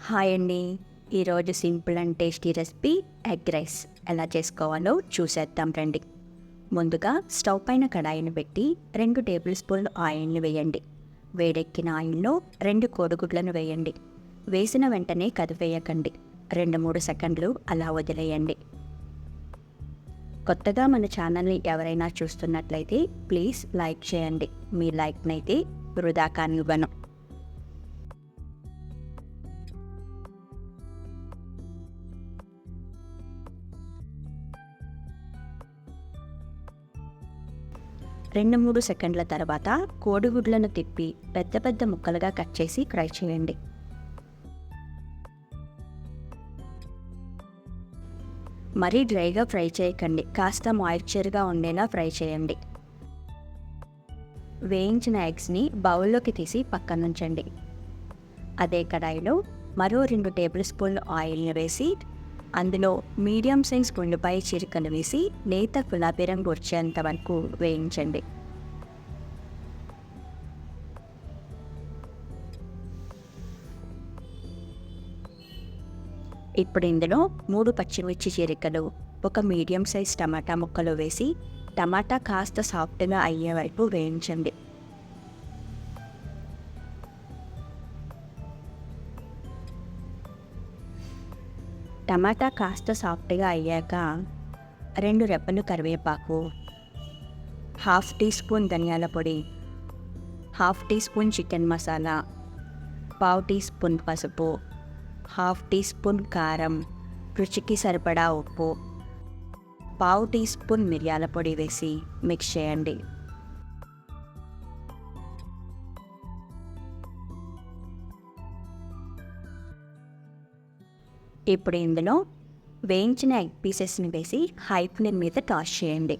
Hi అండి. ఈరోజు simple and tasty recipe egg rice ఎలా చేసుకోవాలో చూసేద్దాం రండి. ముందుగా స్టవ్ పైన కడాయిని పెట్టి 2 టేబుల్ స్పూన్లు ఆయిల్ని వేయండి. వేడెక్కిన ఆయిల్లో 2 కోడిగుడ్లను వేయండి. వేసిన వెంటనే కదివేయకండి. 2-3 సెకండ్లు అలా వదిలేయండి. కొత్తగా మన ఛానల్ని ఎవరైనా చూస్తున్నట్లయితే ప్లీజ్ లైక్ చేయండి. మీ లైక్నైతే వృధా కానివ్వను. రెండు మూడు సెకండ్ల తర్వాత కోడిగుడ్లను తిప్పి పెద్ద పెద్ద ముక్కలుగా కట్ చేసి ఫ్రై చేయండి. మరీ డ్రైగా ఫ్రై చేయకండి, కాస్త మాయిశ్చర్గా ఉండేలా ఫ్రై చేయండి. వేయించిన ఎగ్స్ని బౌల్లోకి తీసి పక్కనుంచండి. అదే కడాయిలో మరో 2 టేబుల్ స్పూన్లు ఆయిల్ని వేసి అందులో మీడియం సైజ్ ఉల్లిపాయ చీలికలు వేసి లేత గులాబీ రంగు వచ్చేంత వరకు వేయించండి. ఇప్పుడు ఇందులో 3 పచ్చిమిర్చి చీలికలు, 1 మీడియం సైజ్ టమాటా ముక్కలు వేసి టమాటా కాస్త సాఫ్ట్గా అయ్యే వరకు వేయించండి. టమాటా కాస్త సాఫ్ట్గా అయ్యాక 2 రెబ్బలు కరివేపాకు, 1/2 టీ స్పూన్ ధనియాల పొడి, 1/2 teaspoon chicken masala, 1/2 teaspoon పసుపు, 1/2 టీ స్పూన్ కారం, రుచికి సరిపడా ఉప్పు, 1/2 టీ స్పూన్ మిరియాల పొడి వేసి మిక్స్ చేయండి. ఇప్పుడు ఇందులో వేయించిన ఎగ్ పీసెస్ని వేసి హై ఫ్లేమ్ మీద టాస్ చేయండి.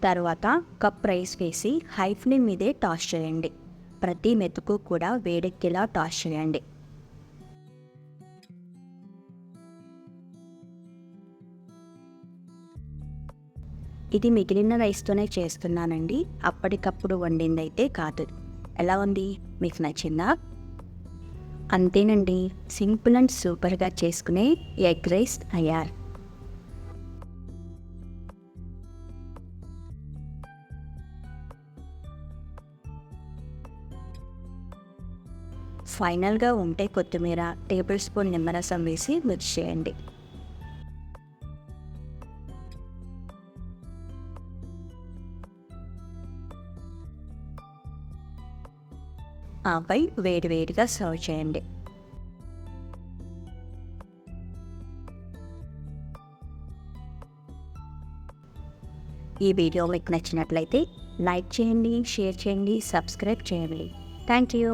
తర్వాత కప్ రైస్ వేసి హై ఫ్లేమ్ మీదే టాస్ చేయండి. ప్రతి మెతుకు కూడా వేడెక్కేలా టాస్ చేయండి. ఇది మిగిలిన రైస్తోనే చేస్తున్నానండి, అప్పటికప్పుడు వండిందైతే కాదు. ఎలా ఉంది, మీకు నచ్చిందా? అంతేనండి, సింపుల్ అండ్ సూపర్గా చేసుకునే ఎగ్ రైస్ తయారు. ఫైనల్గా ఉంటే కొత్తిమీర, టేబుల్ స్పూన్ నిమ్మరసం వేసి మిక్స్ చేయండి. ఆపై వేడివేడిగా సర్వ్ చేయండి. ఈ వీడియో మీకు నచ్చినట్లయితే లైక్ చేయండి, షేర్ చేయండి, సబ్స్క్రైబ్ చేయండి. Thank you.